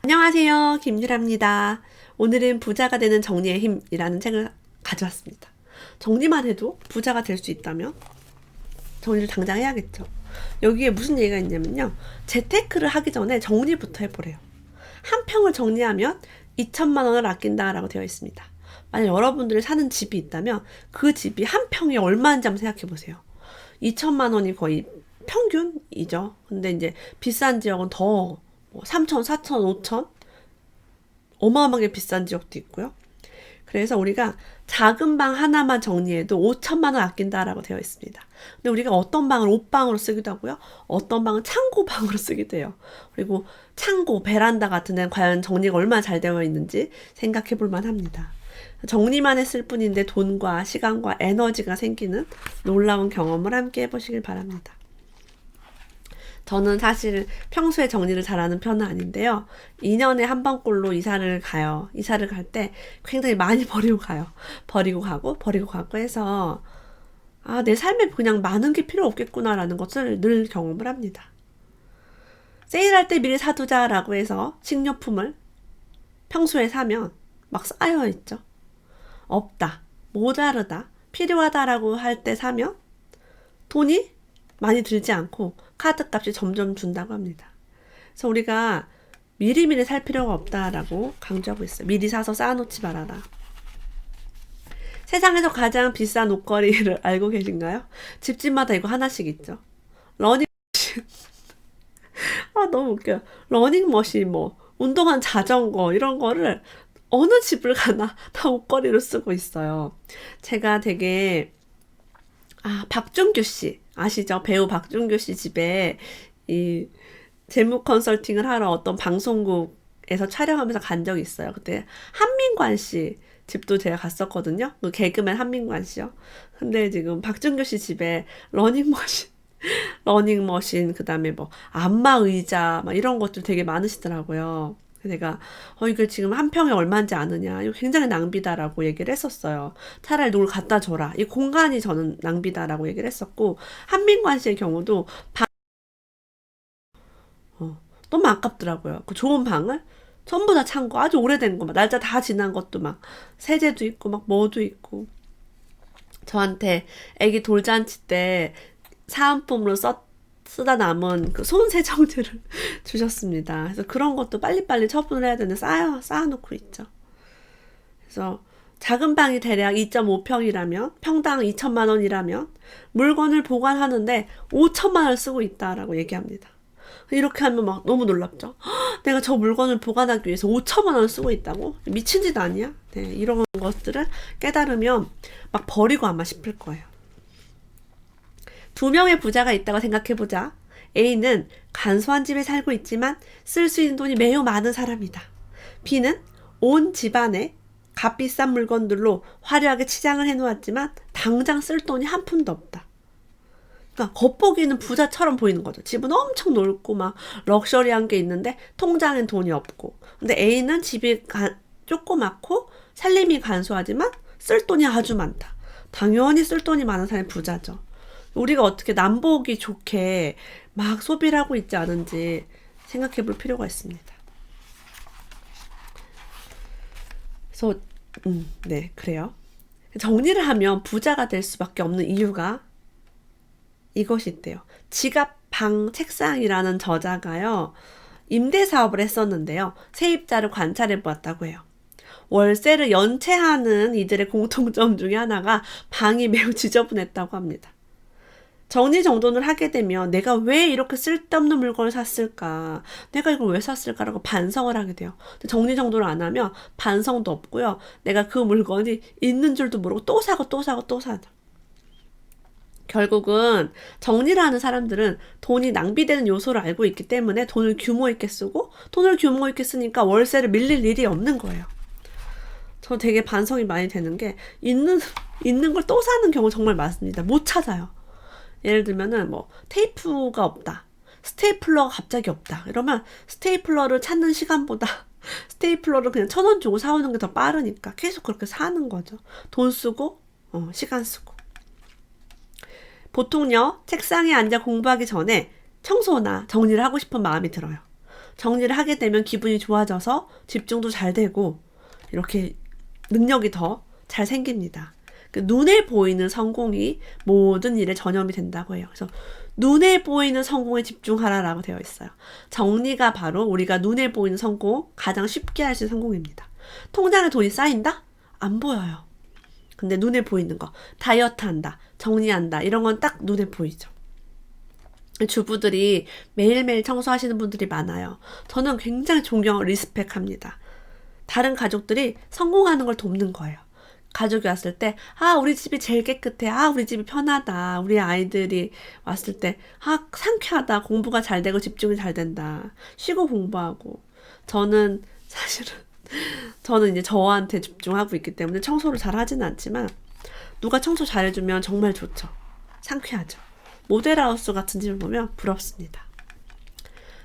안녕하세요. 김유라입니다. 오늘은 부자가 되는 정리의 힘이라는 책을 가져왔습니다. 정리만 해도 부자가 될 수 있다면 정리를 당장 해야겠죠. 여기에 무슨 얘기가 있냐면요. 재테크를 하기 전에 정리부터 해보래요. 한 평을 정리하면 2천만 원을 아낀다라고 되어 있습니다. 만약 여러분들이 사는 집이 있다면 그 집이 한 평이 얼마인지 한번 생각해 보세요. 2천만 원이 거의 평균이죠. 근데 이제 비싼 지역은 더 3천, 4천, 5천 어마어마하게 비싼 지역도 있고요. 그래서 우리가 작은 방 하나만 정리해도 5천만 원 아낀다라고 되어 있습니다. 근데 우리가 어떤 방을 옷방으로 쓰기도 하고요. 어떤 방은 창고방으로 쓰기도 해요. 그리고 창고, 베란다 같은 데는 과연 정리가 얼마나 잘 되어 있는지 생각해 볼 만합니다. 정리만 했을 뿐인데 돈과 시간과 에너지가 생기는 놀라운 경험을 함께 해보시길 바랍니다. 저는 사실 평소에 정리를 잘하는 편은 아닌데요. 2년에 한 번꼴로 이사를 가요. 이사를 갈 때 굉장히 많이 버리고 가요. 버리고 가고 해서 내 삶에 그냥 많은 게 필요 없겠구나라는 것을 늘 경험을 합니다. 세일할 때 미리 사두자라고 해서 식료품을 평소에 사면 막 쌓여 있죠. 없다, 모자르다, 필요하다라고 할 때 사면 돈이 많이 들지 않고 카드값이 점점 준다고 합니다. 그래서 우리가 미리미리 살 필요가 없다라고 강조하고 있어요. 미리 사서 쌓아놓지 말아라. 세상에서 가장 비싼 옷걸이를 알고 계신가요? 집집마다 이거 하나씩 있죠. 러닝머신. 너무 웃겨요. 러닝머신, 운동한 자전거 이런 거를 어느 집을 가나 다 옷걸이로 쓰고 있어요. 제가 되게 박준규 씨 아시죠? 배우 박준규 씨 집에 이 재무 컨설팅을 하러 어떤 방송국에서 촬영하면서 간 적이 있어요. 그때 한민관 씨 집도 제가 갔었거든요. 그 개그맨 한민관 씨요. 근데 지금 박준규 씨 집에 러닝머신, 그 다음에 안마 의자, 막 이런 것들 되게 많으시더라고요. 내가 이거 지금 한 평에 얼마인지 아느냐, 이거 굉장히 낭비다라고 얘기를 했었어요. 차라리 누굴 갖다 줘라, 이 공간이 저는 낭비다라고 얘기를 했었고, 한민관 씨의 경우도 너무 아깝더라고요. 그 좋은 방을 전부 다 창고, 아주 오래된 거, 막 날짜 다 지난 것도 막 세제도 있고 막 뭐도 있고. 저한테 애기 돌잔치 때 사은품으로 쓰다 남은 그 손세정제를 주셨습니다. 그래서 그런 것도 빨리빨리 처분을 해야 되는데 쌓아놓고 있죠. 그래서 작은 방이 대략 2.5평이라면 평당 2천만 원이라면 물건을 보관하는데 5천만 원을 쓰고 있다라고 얘기합니다. 이렇게 하면 막 너무 놀랍죠. 내가 저 물건을 보관하기 위해서 5천만 원을 쓰고 있다고? 미친 짓 아니야? 네, 이런 것들을 깨달으면 막 버리고 아마 싶을 거예요. 두 명의 부자가 있다고 생각해보자. A는 간소한 집에 살고 있지만 쓸 수 있는 돈이 매우 많은 사람이다. B는 온 집안에 값비싼 물건들로 화려하게 치장을 해놓았지만 당장 쓸 돈이 한 푼도 없다. 그러니까 겉보기는 부자처럼 보이는 거죠. 집은 엄청 넓고 막 럭셔리한 게 있는데 통장엔 돈이 없고. 근데 A는 집이 조그맣고 살림이 간소하지만 쓸 돈이 아주 많다. 당연히 쓸 돈이 많은 사람이 부자죠. 우리가 어떻게 남보기 좋게 막 소비를 하고 있지 않은지 생각해 볼 필요가 있습니다. 그래서 네, 그래요. 정리를 하면 부자가 될 수밖에 없는 이유가 이것이 있대요. 지갑, 방, 책상이라는 저자가요. 임대 사업을 했었는데요. 세입자를 관찰해 보았다고 해요. 월세를 연체하는 이들의 공통점 중에 하나가 방이 매우 지저분했다고 합니다. 정리정돈을 하게 되면 내가 왜 이렇게 쓸데없는 물건을 샀을까? 내가 이걸 왜 샀을까라고 반성을 하게 돼요. 정리정돈을 안 하면 반성도 없고요. 내가 그 물건이 있는 줄도 모르고 또 사고 또 사고 또 사죠. 결국은 정리를 하는 사람들은 돈이 낭비되는 요소를 알고 있기 때문에 돈을 규모 있게 쓰고 돈을 규모 있게 쓰니까 월세를 밀릴 일이 없는 거예요. 저 되게 반성이 많이 되는 게 있는 걸 또 사는 경우 정말 많습니다. 못 찾아요. 예를 들면은 테이프가 없다. 스테이플러가 갑자기 없다. 이러면 스테이플러를 찾는 시간보다 스테이플러를 그냥 1,000원 주고 사오는 게 더 빠르니까 계속 그렇게 사는 거죠. 돈 쓰고 시간 쓰고. 보통요 책상에 앉아 공부하기 전에 청소나 정리를 하고 싶은 마음이 들어요. 정리를 하게 되면 기분이 좋아져서 집중도 잘 되고 이렇게 능력이 더 잘 생깁니다. 눈에 보이는 성공이 모든 일의 전염이 된다고 해요. 그래서 눈에 보이는 성공에 집중하라라고 되어 있어요. 정리가 바로 우리가 눈에 보이는 성공, 가장 쉽게 할 수 있는 성공입니다. 통장에 돈이 쌓인다? 안 보여요. 근데 눈에 보이는 거, 다이어트 한다, 정리한다, 이런 건 딱 눈에 보이죠. 주부들이 매일매일 청소하시는 분들이 많아요. 저는 굉장히 존경하고 리스펙합니다. 다른 가족들이 성공하는 걸 돕는 거예요. 가족이 왔을 때, 우리 집이 제일 깨끗해. 우리 집이 편하다. 우리 아이들이 왔을 때, 상쾌하다. 공부가 잘 되고 집중이 잘 된다. 쉬고 공부하고. 저는 이제 저한테 집중하고 있기 때문에 청소를 잘 하지는 않지만, 누가 청소 잘해주면 정말 좋죠. 상쾌하죠. 모델하우스 같은 집을 보면 부럽습니다.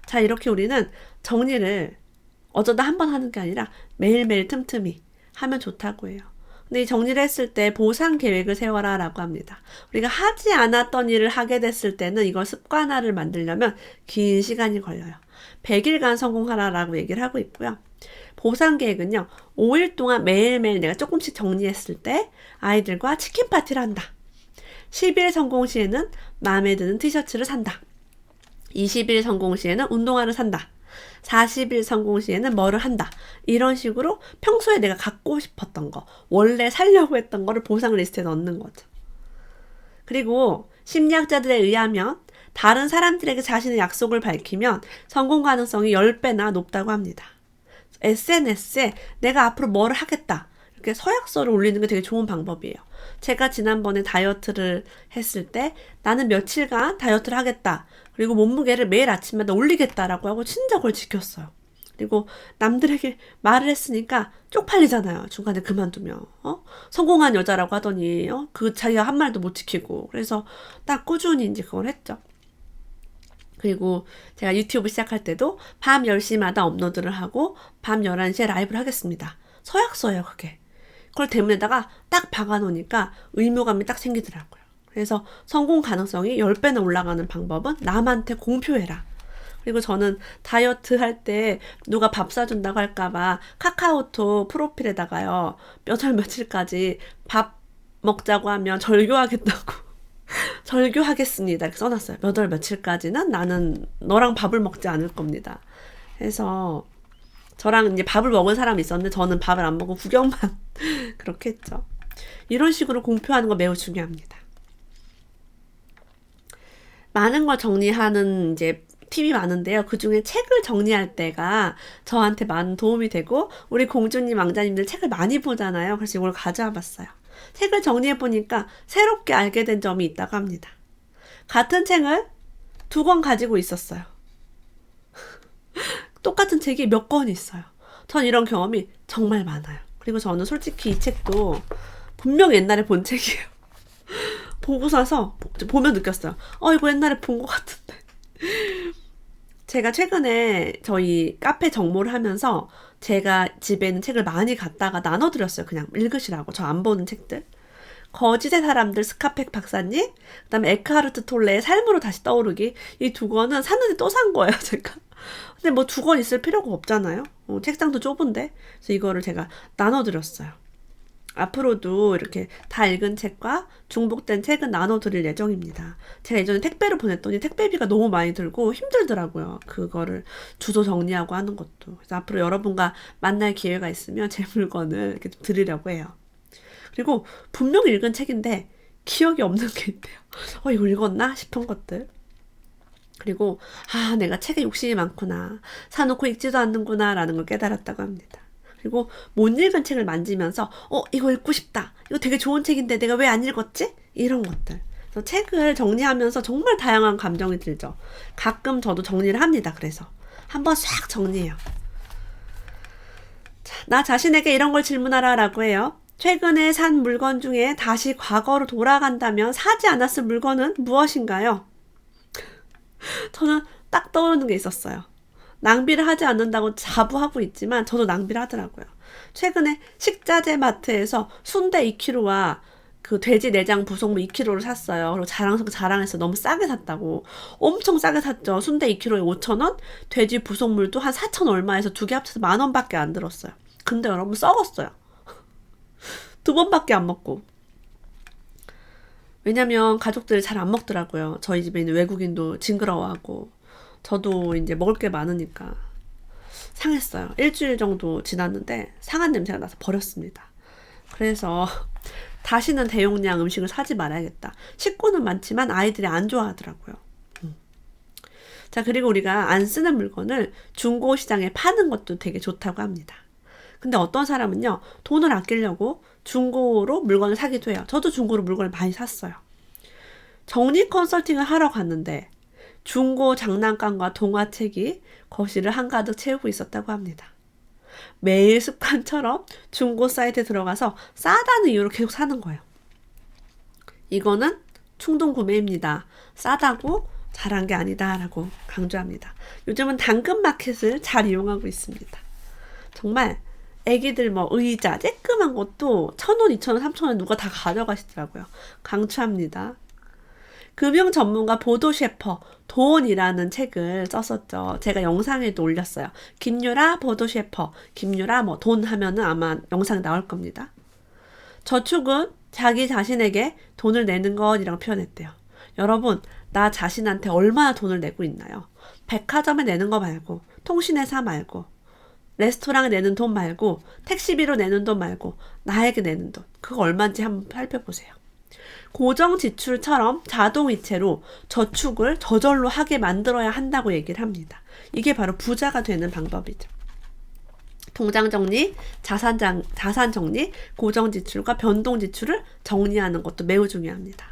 자, 이렇게 우리는 정리를 어쩌다 한 번 하는 게 아니라 매일매일 틈틈이 하면 좋다고 해요. 근데 이 정리를 했을 때 보상 계획을 세워라 라고 합니다. 우리가 하지 않았던 일을 하게 됐을 때는 이걸 습관화를 만들려면 긴 시간이 걸려요. 100일간 성공하라 라고 얘기를 하고 있고요. 보상 계획은요, 5일 동안 매일매일 내가 조금씩 정리했을 때 아이들과 치킨 파티를 한다. 10일 성공 시에는 마음에 드는 티셔츠를 산다. 20일 성공 시에는 운동화를 산다. 40일 성공 시에는 뭐를 한다. 이런 식으로 평소에 내가 갖고 싶었던 거, 원래 살려고 했던 거를 보상 리스트에 넣는 거죠. 그리고 심리학자들에 의하면 다른 사람들에게 자신의 약속을 밝히면 성공 가능성이 10배나 높다고 합니다. SNS에 내가 앞으로 뭐를 하겠다. 이렇게 서약서를 올리는 게 되게 좋은 방법이에요. 제가 지난번에 다이어트를 했을 때 나는 며칠간 다이어트를 하겠다. 그리고 몸무게를 매일 아침마다 올리겠다라고 하고 진짜 그걸 지켰어요. 그리고 남들에게 말을 했으니까 쪽팔리잖아요. 중간에 그만두면. 성공한 여자라고 하더니 자기가 한 말도 못 지키고. 그래서 딱 꾸준히 이제 그걸 했죠. 그리고 제가 유튜브 시작할 때도 밤 10시마다 업로드를 하고 밤 11시에 라이브를 하겠습니다. 서약서예요, 그게. 그걸 대문에다가 딱 박아놓으니까 의무감이 딱 생기더라고요. 그래서 성공 가능성이 10배나 올라가는 방법은 남한테 공표해라. 그리고 저는 다이어트 할 때 누가 밥 사준다고 할까봐 카카오톡 프로필에다가요, 몇 월 며칠까지 밥 먹자고 하면 절교하겠다고 절교하겠습니다 이렇게 써놨어요. 몇 월 며칠까지는 나는 너랑 밥을 먹지 않을 겁니다. 그래서 저랑 이제 밥을 먹은 사람이 있었는데 저는 밥을 안 먹고 구경만 그렇게 했죠. 이런 식으로 공표하는 거 매우 중요합니다. 많은 걸 정리하는 이제 팁이 많은데요. 그 중에 책을 정리할 때가 저한테 많은 도움이 되고, 우리 공주님, 왕자님들 책을 많이 보잖아요. 그래서 이걸 가져와 봤어요. 책을 정리해보니까 새롭게 알게 된 점이 있다고 합니다. 같은 책을 2권 가지고 있었어요. 똑같은 책이 몇 권이 있어요. 전 이런 경험이 정말 많아요. 그리고 저는 솔직히 이 책도 분명 옛날에 본 책이에요. 보고서서 보면 느꼈어요. 이거 옛날에 본 것 같은데. 제가 최근에 저희 카페 정모를 하면서 제가 집에 있는 책을 많이 갖다가 나눠드렸어요. 그냥 읽으시라고. 저 안 보는 책들. 거짓의 사람들 스카펙 박사님, 그 다음에 에크하르트 톨레의 삶으로 다시 떠오르기. 이 2권은 샀는데 또 산 거예요, 제가. 근데 뭐 2권 있을 필요가 없잖아요. 책장도 좁은데. 그래서 이거를 제가 나눠드렸어요. 앞으로도 이렇게 다 읽은 책과 중복된 책은 나눠드릴 예정입니다. 제가 예전에 택배를 보냈더니 택배비가 너무 많이 들고 힘들더라고요. 그거를 주소 정리하고 하는 것도. 그래서 앞으로 여러분과 만날 기회가 있으면 제 물건을 이렇게 좀 드리려고 해요. 그리고 분명히 읽은 책인데 기억이 없는 게 있대요. 이거 읽었나 싶은 것들. 그리고 내가 책에 욕심이 많구나. 사놓고 읽지도 않는구나 라는 걸 깨달았다고 합니다. 그리고 못 읽은 책을 만지면서 이거 읽고 싶다. 이거 되게 좋은 책인데 내가 왜 안 읽었지? 이런 것들. 그래서 책을 정리하면서 정말 다양한 감정이 들죠. 가끔 저도 정리를 합니다. 그래서 한번 싹 정리해요. 자, 나 자신에게 이런 걸 질문하라 라고 해요. 최근에 산 물건 중에 다시 과거로 돌아간다면 사지 않았을 물건은 무엇인가요? 저는 딱 떠오르는 게 있었어요. 낭비를 하지 않는다고 자부하고 있지만 저도 낭비를 하더라고요. 최근에 식자재 마트에서 순대 2kg와 그 돼지 내장 부속물 2kg를 샀어요. 그리고 자랑해서 너무 싸게 샀다고. 엄청 싸게 샀죠. 순대 2kg에 5,000원, 돼지 부속물도 한 4,000 얼마에서 두 개 합쳐서 10,000원밖에 안 들었어요. 근데 여러분 썩었어요. 2번밖에 안 먹고. 왜냐면 가족들이 잘 안 먹더라고요. 저희 집에 있는 외국인도 징그러워하고 저도 이제 먹을 게 많으니까 상했어요. 일주일 정도 지났는데 상한 냄새가 나서 버렸습니다. 그래서 다시는 대용량 음식을 사지 말아야겠다. 식구는 많지만 아이들이 안 좋아하더라고요. 자, 그리고 우리가 안 쓰는 물건을 중고시장에 파는 것도 되게 좋다고 합니다. 근데 어떤 사람은요, 돈을 아끼려고 중고로 물건을 사기도 해요. 저도 중고로 물건을 많이 샀어요. 정리 컨설팅을 하러 갔는데 중고 장난감과 동화책이 거실을 한가득 채우고 있었다고 합니다. 매일 습관처럼 중고 사이트에 들어가서 싸다는 이유로 계속 사는 거예요. 이거는 충동 구매입니다. 싸다고 잘한 게 아니다 라고 강조합니다. 요즘은 당근마켓을 잘 이용하고 있습니다. 정말 애기들 뭐 의자 쬐끄만 것도 1,000원, 2,000원, 3,000원 누가 다 가져가시더라고요. 강추합니다. 금융 전문가 보도 셰퍼 돈이라는 책을 썼었죠. 제가 영상에도 올렸어요. 김유라 보도 셰퍼, 김유라 뭐 돈 하면은 아마 영상 나올 겁니다. 저축은 자기 자신에게 돈을 내는 것이라고 표현했대요. 여러분, 나 자신한테 얼마나 돈을 내고 있나요? 백화점에 내는 거 말고, 통신회사 말고, 레스토랑에 내는 돈 말고, 택시비로 내는 돈 말고, 나에게 내는 돈. 그거 얼마인지 한번 살펴보세요. 고정 지출처럼 자동이체로 저축을 저절로 하게 만들어야 한다고 얘기를 합니다. 이게 바로 부자가 되는 방법이죠. 통장 정리, 자산 정리, 고정 지출과 변동 지출을 정리하는 것도 매우 중요합니다.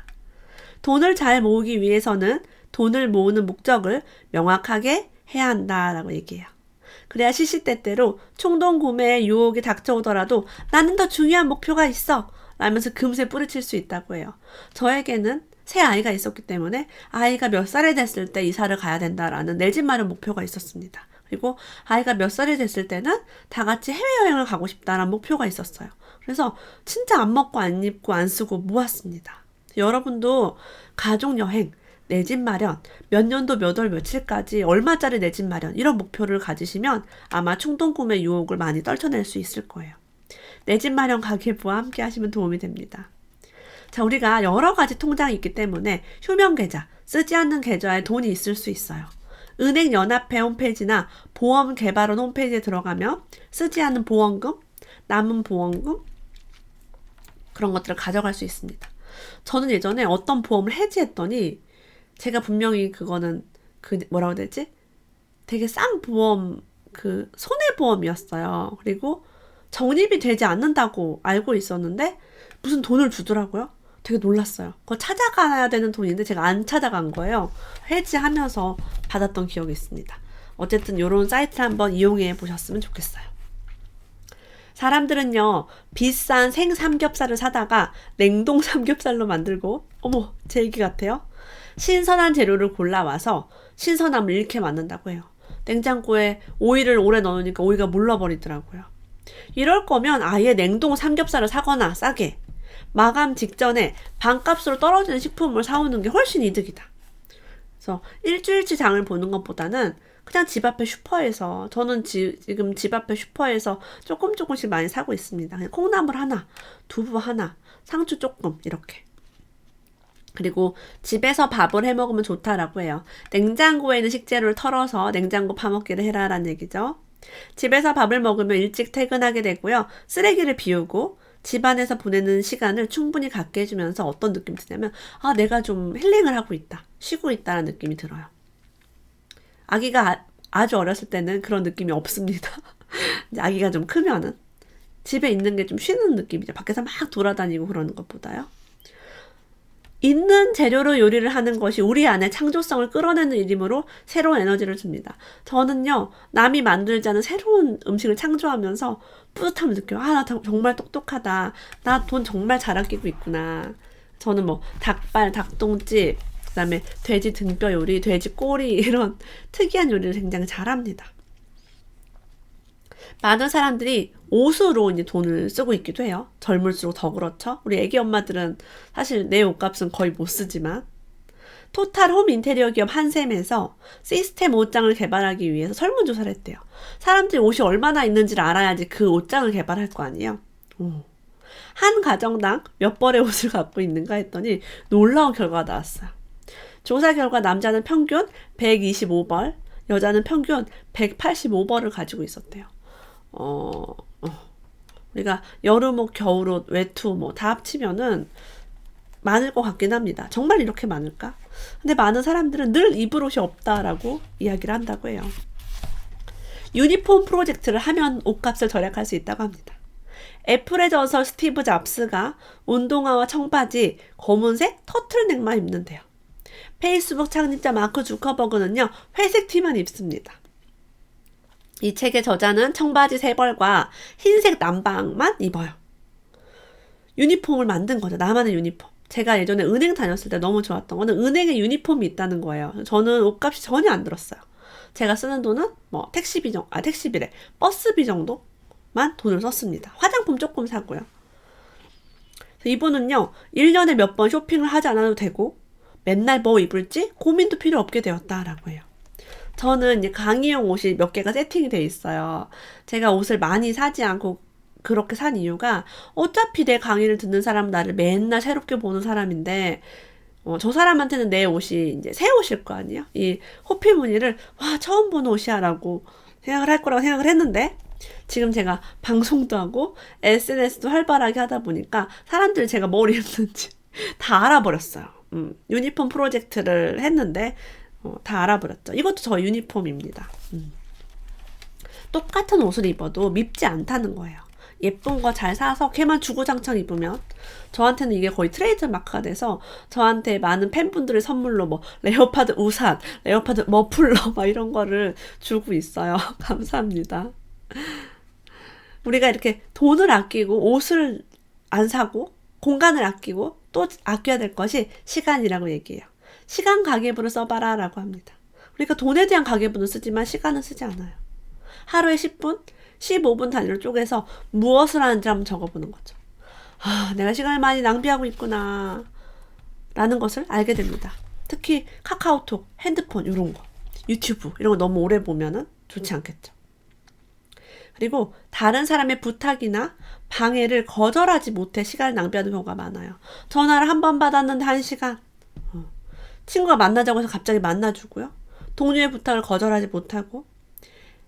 돈을 잘 모으기 위해서는 돈을 모으는 목적을 명확하게 해야 한다라고 얘기해요. 그래야 시시때때로 충동 구매의 유혹이 닥쳐오더라도 나는 더 중요한 목표가 있어 라면서 금세 뿌리칠 수 있다고 해요. 저에게는 새 아이가 있었기 때문에 아이가 몇 살이 됐을 때 이사를 가야 된다라는 내 집 마련 목표가 있었습니다. 그리고 아이가 몇 살이 됐을 때는 다 같이 해외여행을 가고 싶다라는 목표가 있었어요. 그래서 진짜 안 먹고 안 입고 안 쓰고 모았습니다. 여러분도 가족여행, 내 집 마련, 몇 년도 몇 월 며칠까지 얼마짜리 내 집 마련 이런 목표를 가지시면 아마 충동구매 유혹을 많이 떨쳐낼 수 있을 거예요. 내 집 마련 가계부와 함께 하시면 도움이 됩니다. 자, 우리가 여러 가지 통장이 있기 때문에 휴면 계좌, 쓰지 않는 계좌에 돈이 있을 수 있어요. 은행연합회 홈페이지나 보험개발원 홈페이지에 들어가면 쓰지 않은 보험금, 남은 보험금 그런 것들을 가져갈 수 있습니다. 저는 예전에 어떤 보험을 해지했더니 제가 분명히 그거는 뭐라고 해야 되지? 되게 싼 보험, 손해보험이었어요. 그리고 적립이 되지 않는다고 알고 있었는데 무슨 돈을 주더라고요. 되게 놀랐어요. 그거 찾아가야 되는 돈인데 제가 안 찾아간 거예요. 해지하면서 받았던 기억이 있습니다. 어쨌든 이런 사이트를 한번 이용해 보셨으면 좋겠어요. 사람들은요, 비싼 생삼겹살을 사다가 냉동 삼겹살로 만들고, 어머, 제 얘기 같아요. 신선한 재료를 골라와서 신선함을 잃게 만든다고 해요. 냉장고에 오이를 오래 넣으니까 오이가 물러버리더라고요. 이럴 거면 아예 냉동 삼겹살을 사거나 싸게 마감 직전에 반값으로 떨어지는 식품을 사오는 게 훨씬 이득이다. 그래서 일주일치 장을 보는 것보다는 그냥 집 앞에 슈퍼에서 저는 지금 집 앞에 슈퍼에서 조금씩 많이 사고 있습니다. 그냥 콩나물 하나, 두부 하나, 상추 조금 이렇게. 그리고 집에서 밥을 해 먹으면 좋다라고 해요. 냉장고에 있는 식재료를 털어서 냉장고 파먹기를 해라라는 얘기죠. 집에서 밥을 먹으면 일찍 퇴근하게 되고요. 쓰레기를 비우고 집안에서 보내는 시간을 충분히 갖게 해주면서 어떤 느낌이 드냐면 내가 좀 힐링을 하고 있다. 쉬고 있다라는 느낌이 들어요. 아기가 아주 어렸을 때는 그런 느낌이 없습니다. 아기가 좀 크면은 집에 있는 게 좀 쉬는 느낌이죠. 밖에서 막 돌아다니고 그러는 것보다요. 있는 재료로 요리를 하는 것이 우리 안에 창조성을 끌어내는 일이므로 새로운 에너지를 줍니다. 저는요, 남이 만들지 않은 새로운 음식을 창조하면서 뿌듯함을 느껴요. 나 정말 똑똑하다. 나 돈 정말 잘 아끼고 있구나. 저는 뭐 닭발, 닭똥집, 그 다음에 돼지 등뼈 요리, 돼지 꼬리 이런 특이한 요리를 굉장히 잘합니다. 많은 사람들이 옷으로 이제 돈을 쓰고 있기도 해요. 젊을수록 더 그렇죠. 우리 애기 엄마들은 사실 내 옷값은 거의 못 쓰지만 토탈 홈 인테리어 기업 한샘에서 시스템 옷장을 개발하기 위해서 설문조사를 했대요. 사람들이 옷이 얼마나 있는지를 알아야지 그 옷장을 개발할 거 아니에요. 한 가정당 몇 벌의 옷을 갖고 있는가 했더니 놀라운 결과가 나왔어요. 조사 결과 남자는 평균 125벌, 여자는 평균 185벌을 가지고 있었대요. 우리가 여름옷, 겨울옷, 외투 뭐 다 합치면은 많을 것 같긴 합니다. 정말 이렇게 많을까? 근데 많은 사람들은 늘 입을 옷이 없다라고 이야기를 한다고 해요. 유니폼 프로젝트를 하면 옷값을 절약할 수 있다고 합니다. 애플의 전설 스티브 잡스가 운동화와 청바지, 검은색 터틀넥만 입는데요. 페이스북 창립자 마크 주커버그는요, 회색 티만 입습니다. 이 책의 저자는 청바지 3벌과 흰색 남방만 입어요. 유니폼을 만든 거죠. 나만의 유니폼. 제가 예전에 은행 다녔을 때 너무 좋았던 거는 은행에 유니폼이 있다는 거예요. 저는 옷값이 전혀 안 들었어요. 제가 쓰는 돈은 뭐 택시비래. 버스비 정도만 돈을 썼습니다. 화장품 조금 사고요. 이분은요, 1년에 몇 번 쇼핑을 하지 않아도 되고 맨날 뭐 입을지 고민도 필요 없게 되었다라고 해요. 저는 이제 강의용 옷이 몇 개가 세팅이 돼 있어요. 제가 옷을 많이 사지 않고 그렇게 산 이유가 어차피 내 강의를 듣는 사람은 나를 맨날 새롭게 보는 사람인데 저 사람한테는 내 옷이 이제 새 옷일 거 아니에요? 이 호피 무늬를 와 처음 보는 옷이야 라고 생각을 할 거라고 생각을 했는데 지금 제가 방송도 하고 SNS도 활발하게 하다 보니까 사람들이 제가 뭘 입는지 다 알아버렸어요. 유니폼 프로젝트를 했는데 다 알아버렸죠. 이것도 저 유니폼입니다. 똑같은 옷을 입어도 밉지 않다는 거예요. 예쁜 거 잘 사서 걔만 주구장창 입으면 저한테는 이게 거의 트레이드 마크가 돼서 저한테 많은 팬분들의 선물로 뭐 레오파드 우산, 레오파드 머플러 막 이런 거를 주고 있어요. 감사합니다. 우리가 이렇게 돈을 아끼고 옷을 안 사고 공간을 아끼고 또 아껴야 될 것이 시간이라고 얘기해요. 시간 가계부를 써봐라 라고 합니다. 우리가 돈에 대한 가계부는 쓰지만 시간은 쓰지 않아요. 하루에 10분, 15분 단위로 쪼개서 무엇을 하는지 한번 적어보는 거죠. 내가 시간을 많이 낭비하고 있구나 라는 것을 알게 됩니다. 특히 카카오톡, 핸드폰 이런 거, 유튜브 이런 거 너무 오래 보면은 좋지 않겠죠. 그리고 다른 사람의 부탁이나 방해를 거절하지 못해 시간을 낭비하는 경우가 많아요. 전화를 한 번 받았는데 1시간. 친구가 만나자고 해서 갑자기 만나주고요. 동료의 부탁을 거절하지 못하고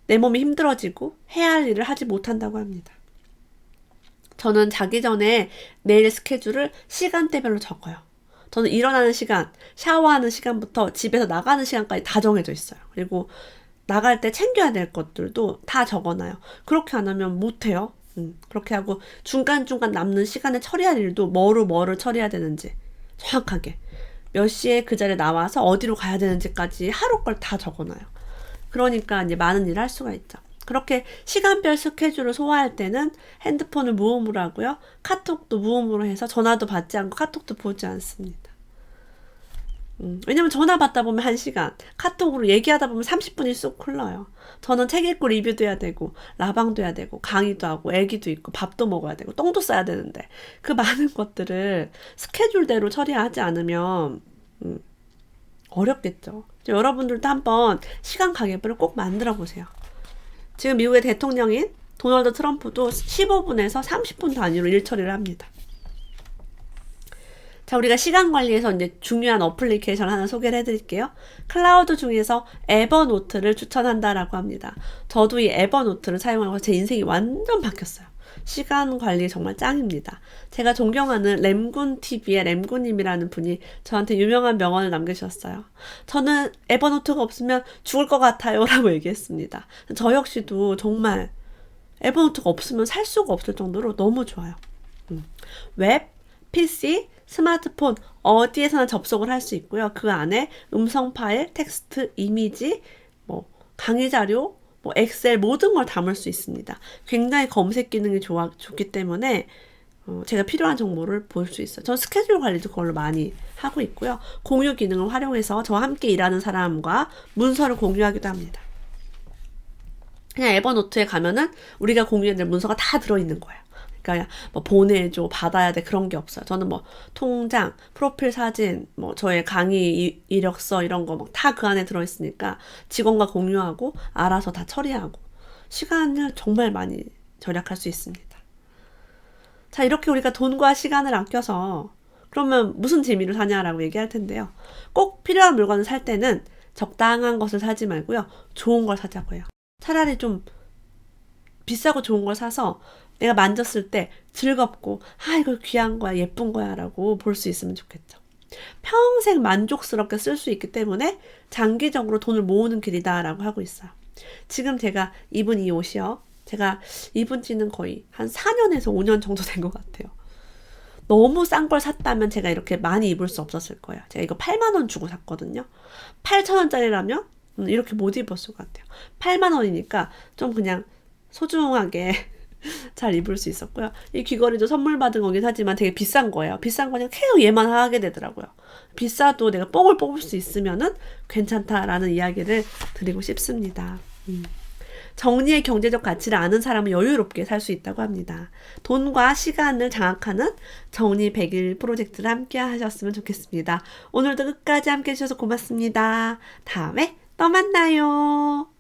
내 몸이 힘들어지고 해야 할 일을 하지 못한다고 합니다. 저는 자기 전에 내일 스케줄을 시간대별로 적어요. 저는 일어나는 시간, 샤워하는 시간부터 집에서 나가는 시간까지 다 정해져 있어요. 그리고 나갈 때 챙겨야 될 것들도 다 적어놔요. 그렇게 안 하면 못해요. 그렇게 하고 중간중간 남는 시간에 처리할 일도 뭐를 처리해야 되는지 정확하게 몇 시에 그 자리에 나와서 어디로 가야 되는지까지 하루 걸 다 적어놔요. 그러니까 이제 많은 일을 할 수가 있죠. 그렇게 시간별 스케줄을 소화할 때는 핸드폰을 무음으로 하고요. 카톡도 무음으로 해서 전화도 받지 않고 카톡도 보지 않습니다. 왜냐면 전화 받다 보면 1시간, 카톡으로 얘기하다 보면 30분이 쑥 흘러요. 저는 책 읽고 리뷰도 해야 되고, 라방도 해야 되고, 강의도 하고, 애기도 있고, 밥도 먹어야 되고, 똥도 싸야 되는데 그 많은 것들을 스케줄대로 처리하지 않으면 어렵겠죠. 여러분들도 한번 시간 가계부를 꼭 만들어 보세요. 지금 미국의 대통령인 도널드 트럼프도 15분에서 30분 단위로 일 처리를 합니다. 자, 우리가 시간 관리에서 이제 중요한 어플리케이션 하나 소개를 해드릴게요. 클라우드 중에서 에버노트를 추천한다라고 합니다. 저도 이 에버노트를 사용하고 제 인생이 완전 바뀌었어요. 시간 관리 정말 짱입니다. 제가 존경하는 램군TV의 램군님이라는 분이 저한테 유명한 명언을 남기셨어요. 저는 에버노트가 없으면 죽을 것 같아요 라고 얘기했습니다. 저 역시도 정말 에버노트가 없으면 살 수가 없을 정도로 너무 좋아요. 웹, PC, 스마트폰 어디에서나 접속을 할 수 있고요. 그 안에 음성 파일, 텍스트, 이미지, 뭐 강의 자료, 뭐 엑셀 모든 걸 담을 수 있습니다. 굉장히 검색 기능이 좋기 때문에 제가 필요한 정보를 볼 수 있어요. 전 스케줄 관리도 그걸로 많이 하고 있고요. 공유 기능을 활용해서 저와 함께 일하는 사람과 문서를 공유하기도 합니다. 그냥 에버노트에 가면은 우리가 공유해야 될 문서가 다 들어있는 거예요. 그러니까 뭐 보내줘, 받아야 돼 그런 게 없어요. 저는 뭐 통장, 프로필 사진, 뭐 저의 강의 이력서 이런 거 막 다 그 안에 들어있으니까 직원과 공유하고 알아서 다 처리하고 시간을 정말 많이 절약할 수 있습니다. 자, 이렇게 우리가 돈과 시간을 아껴서 그러면 무슨 재미로 사냐라고 얘기할 텐데요. 꼭 필요한 물건을 살 때는 적당한 것을 사지 말고요. 좋은 걸 사자고 해요. 차라리 좀 비싸고 좋은 걸 사서 내가 만졌을 때 즐겁고 이거 귀한 거야, 예쁜 거야 라고 볼 수 있으면 좋겠죠. 평생 만족스럽게 쓸 수 있기 때문에 장기적으로 돈을 모으는 길이다 라고 하고 있어요. 지금 제가 입은 이 옷이요. 제가 입은 지는 거의 한 4년에서 5년 정도 된 것 같아요. 너무 싼 걸 샀다면 제가 이렇게 많이 입을 수 없었을 거예요. 제가 이거 8만 원 주고 샀거든요. 8천 원짜리라면 이렇게 못 입었을 것 같아요. 8만 원이니까 좀 그냥 소중하게 잘 입을 수 있었고요. 이 귀걸이도 선물 받은 거긴 하지만 되게 비싼 거예요. 비싼 거니까 계속 얘만 하게 되더라고요. 비싸도 내가 뽕을 뽑을 수 있으면은 괜찮다라는 이야기를 드리고 싶습니다. 정리의 경제적 가치를 아는 사람은 여유롭게 살 수 있다고 합니다. 돈과 시간을 장악하는 정리 100일 프로젝트를 함께 하셨으면 좋겠습니다. 오늘도 끝까지 함께 해주셔서 고맙습니다. 다음에 또 만나요.